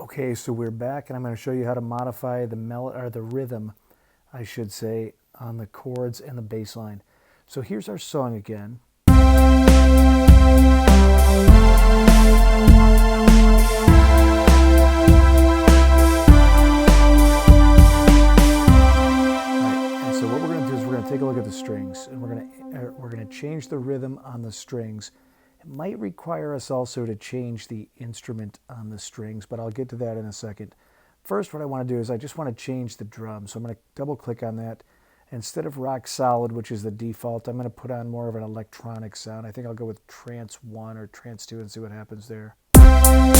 Okay, so we're back, and I'm going to show you how to modify the the rhythm, I should say, on the chords and the bass line. So here's our song again. And so what we're going to do is we're going to take a look at the strings, and we're going to change the rhythm on the strings. It might require us also to change the instrument on the strings, but I'll get to that in a second. First, what I want to do is I just want to change the drum. So I'm going to double click on that. Instead of rock solid, which is the default, I'm going to put on more of an electronic sound. I think I'll go with trance 1 or trance 2 and see what happens there. I'll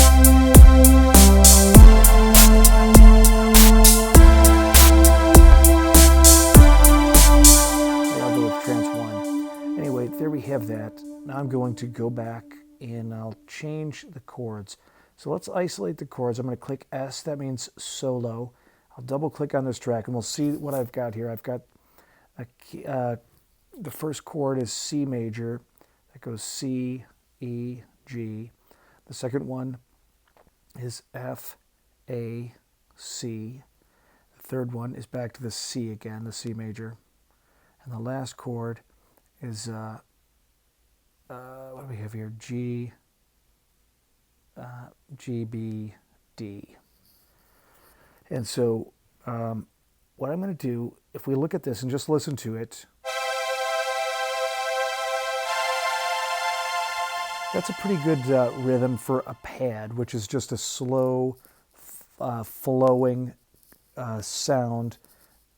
go with trance 1. Anyway, there we have that. Now I'm going to go back and I'll change the chords. So let's isolate the chords. I'm going to click S, that means solo. I'll double click on this track and we'll see what I've got here. I've got a key, the first chord is C major. That goes C, E, G. The second one is F, A, C. The third one is back to the C again, the C major. And the last chord is what do we have here? G, G, B, D. And so what I'm going to do, if we look at this and just listen to it, that's a pretty good rhythm for a pad, which is just a slow, flowing sound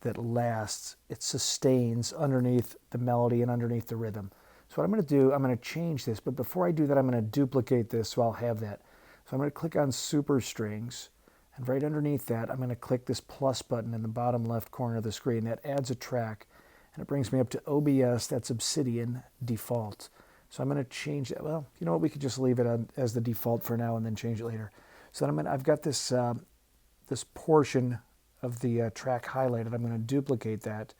that lasts. It sustains underneath the melody and underneath the rhythm. So what I'm going to do, I'm going to change this, but before I do that, I'm going to duplicate this so I'll have that. So I'm going to click on Super Strings, and right underneath that, I'm going to click this plus button in the bottom left corner of the screen. That adds a track, and it brings me up to OBS, that's Obsidian Default. So I'm going to change that. Well, you know what, we could just leave it on as the default for now and then change it later. So then I've got this, this portion of the track highlighted. I'm going to duplicate that.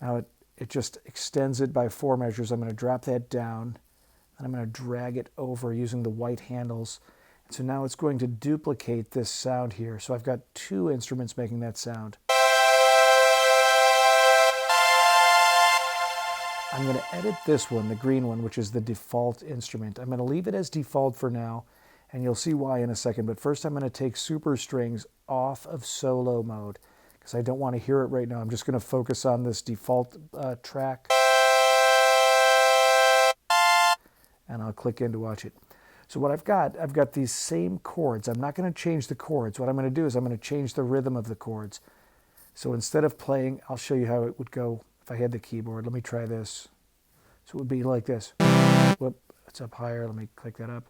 Now it just extends it by 4 measures. I'm going to drop that down, and I'm going to drag it over using the white handles. And so now it's going to duplicate this sound here. So I've got 2 instruments making that sound. I'm going to edit this one, the green one, which is the default instrument. I'm going to leave it as default for now, and you'll see why in a second. But first I'm going to take Super Strings off of solo mode, because I don't want to hear it right now. I'm just going to focus on this default track. And I'll click in to watch it. So what I've got these same chords. I'm not going to change the chords. What I'm going to do is I'm going to change the rhythm of the chords. So instead of playing, I'll show you how it would go if I had the keyboard. Let me try this. So it would be like this. Whoop, it's up higher. Let me click that up.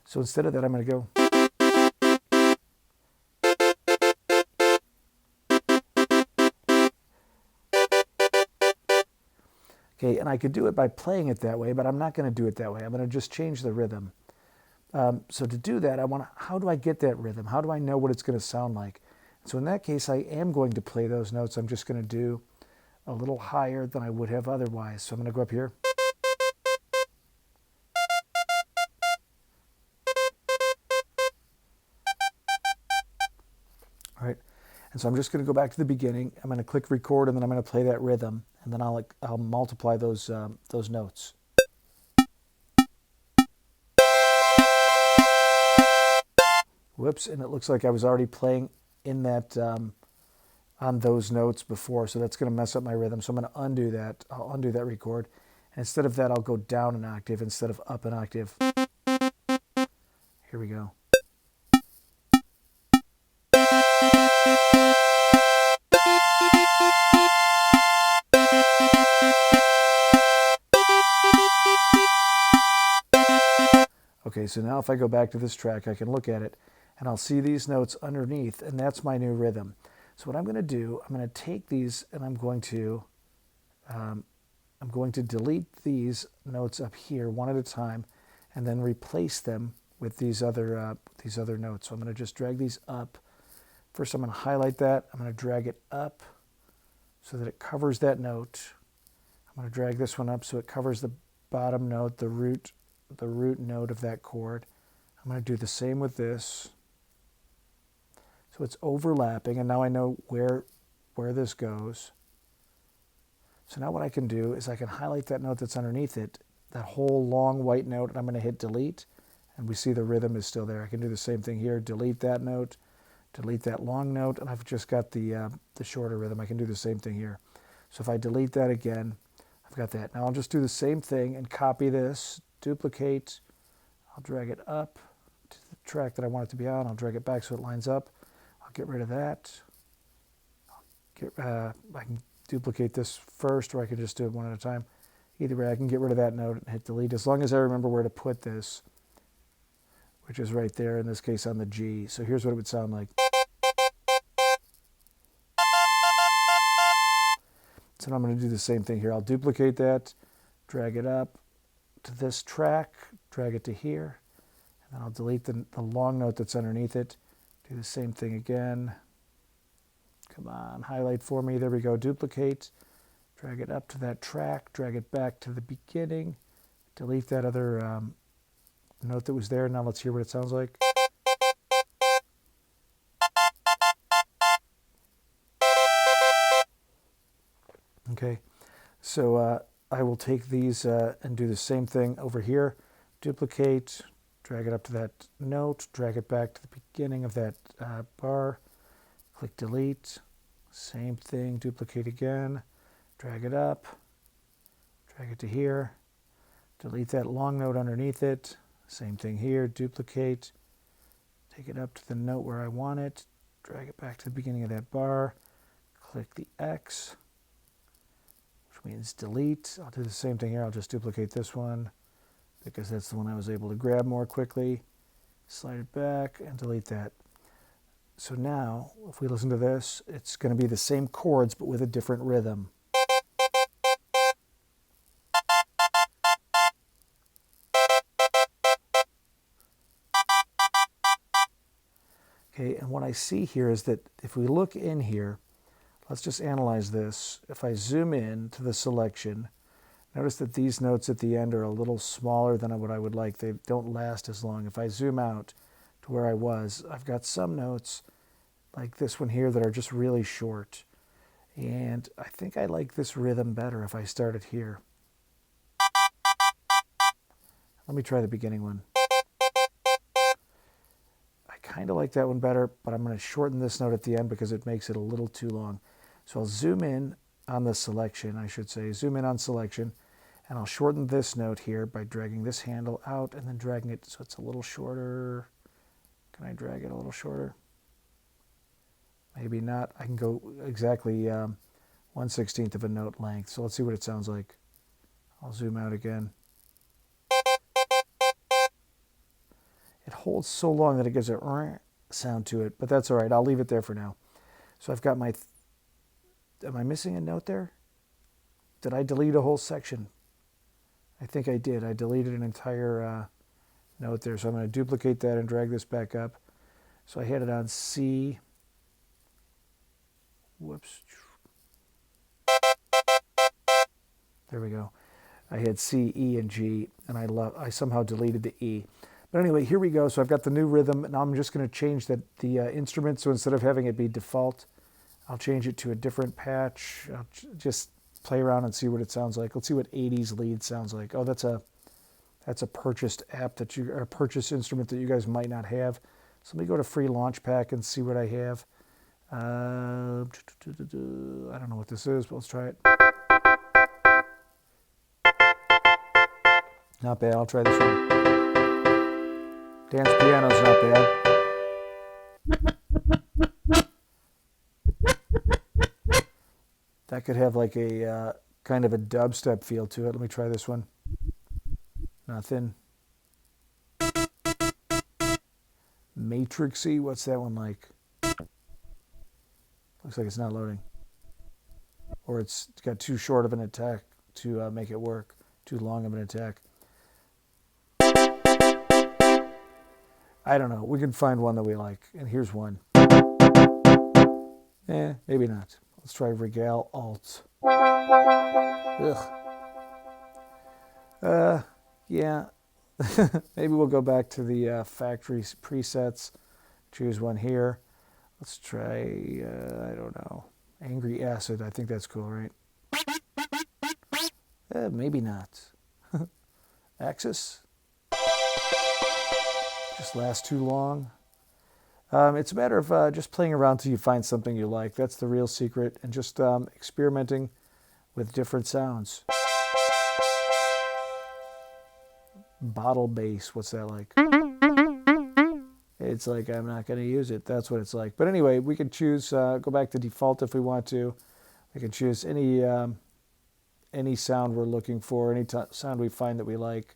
So instead of that, I'm going to go. Okay, and I could do it by playing it that way, but I'm not going to do it that way. I'm going to just change the rhythm. So to do that, how do I get that rhythm? How do I know what it's going to sound like? So in that case, I am going to play those notes. I'm just going to do a little higher than I would have otherwise. So I'm going to go up here. All right, and so I'm just going to go back to the beginning. I'm going to click record, and then I'm going to play that rhythm, and then I'll multiply those notes. Whoops, and it looks like I was already playing in that on those notes before, so that's going to mess up my rhythm. So I'm going to undo that. I'll undo that record, and instead of that, I'll go down an octave instead of up an octave. Here we go. Okay, so now if I go back to this track, I can look at it, and I'll see these notes underneath, and that's my new rhythm. So what I'm going to do, I'm going to take these, and I'm going to delete these notes up here one at a time, and then replace them with these other notes. So I'm going to just drag these up. First, I'm going to highlight that. I'm going to drag it up so that it covers that note. I'm going to drag this one up so it covers the bottom note, the root note of that chord. I'm going to do the same with this. So it's overlapping, and now I know where this goes. So now what I can do is I can highlight that note that's underneath it, that whole long white note, and I'm going to hit delete, and we see the rhythm is still there. I can do the same thing here, delete that note, delete that long note, and I've just got the shorter rhythm. I can do the same thing here. So if I delete that again, I've got that. Now I'll just do the same thing and copy this, duplicate, I'll drag it up to the track that I want it to be on, I'll drag it back so it lines up. I'll get rid of that. I can duplicate this first, or I can just do it one at a time. Either way, I can get rid of that note and hit delete, as long as I remember where to put this, which is right there, in this case on the G. So here's what it would sound like. So now I'm going to do the same thing here. I'll duplicate that, drag it up to this track, drag it to here, and then I'll delete the long note that's underneath it. Do the same thing again. Come on, highlight for me. There we go. Duplicate, drag it up to that track, drag it back to the beginning, delete that other note that was there. Now let's hear what it sounds like. Okay, so I will take these and do the same thing over here. Duplicate, drag it up to that note, drag it back to the beginning of that bar, click delete, same thing, duplicate again, drag it up, drag it to here, delete that long note underneath it, same thing here, duplicate, take it up to the note where I want it, drag it back to the beginning of that bar, click the X, which means delete. I'll do the same thing here. I'll just duplicate this one because that's the one I was able to grab more quickly. Slide it back and delete that. So now, if we listen to this, it's going to be the same chords but with a different rhythm. Okay, and what I see here is that if we look in here, let's just analyze this. If I zoom in to the selection, notice that these notes at the end are a little smaller than what I would like. They don't last as long. If I zoom out to where I was, I've got some notes like this one here that are just really short. And I think I like this rhythm better if I start it here. Let me try the beginning one. I kind of like that one better, but I'm going to shorten this note at the end because it makes it a little too long. So I'll zoom in on the selection, I should say, zoom in on selection, and I'll shorten this note here by dragging this handle out and then dragging it so it's a little shorter. Can I drag it a little shorter? Maybe not. I can go exactly 1/16 of a note length. So let's see what it sounds like. I'll zoom out again. It holds so long that it gives a sound to it, but that's all right. I'll leave it there for now. So I've got my... Am I missing a note there? Did I delete a whole section? I think I did. I deleted an entire note there. So I'm going to duplicate that and drag this back up. So I had it on C. Whoops. There we go. I had C, E, and G, and I somehow deleted the E. But anyway, here we go. So I've got the new rhythm. Now I'm just going to change the instrument. So instead of having it be default, I'll change it to a different patch. I'll just play around and see what it sounds like. Let's see what 80s lead sounds like. Oh, that's a purchased app or a purchased instrument that you guys might not have. So let me go to Free Launch Pack and see what I have. I don't know what this is, but let's try it. Not bad. I'll try this one. Dance piano's not bad. That could have like a kind of a dubstep feel to it. Let me try this one. Nothing. Matrixy, what's that one like? Looks like it's not loading. Or it's got too short of an attack to make it work. Too long of an attack. I don't know. We can find one that we like. And here's one. Maybe not. Let's try Regale Alt. Ugh. Yeah, maybe we'll go back to the factory presets, choose one here. Let's try, I don't know, Angry Acid. I think that's cool, right? Maybe not. Axis? Just lasts too long. It's a matter of just playing around till you find something you like. That's the real secret, and just experimenting with different sounds. Bottle bass, what's that like? It's like I'm not going to use it. That's what it's like. But anyway, we can choose, go back to default if we want to. We can choose any sound we're looking for, any sound we find that we like.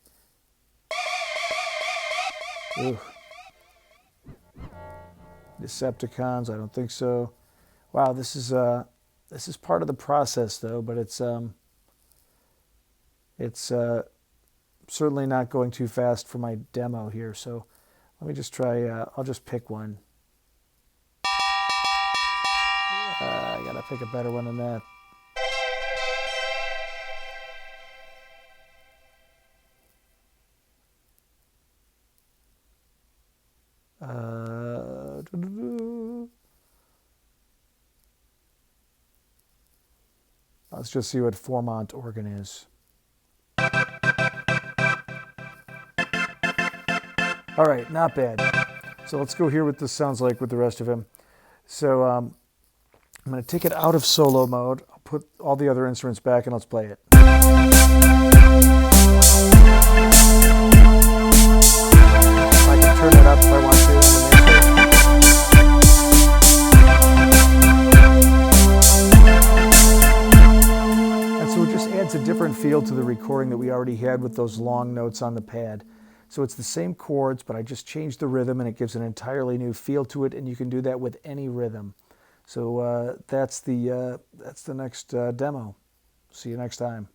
Ooh. Decepticons, I don't think so. Wow, this is part of the process though, but it's certainly not going too fast for my demo here. So let me just try. I'll just pick one. I gotta pick a better one than that. Let's just see what Formant organ is. All right, not bad. So let's go hear what this sounds like with the rest of him. So I'm going to take it out of solo mode. I'll put all the other instruments back and let's play it. I can turn it up if I want to. And so it just adds a different feel to the recording that we already had with those long notes on the pad. So it's the same chords, but I just changed the rhythm and it gives an entirely new feel to it, and you can do that with any rhythm. So that's the next demo. See you next time.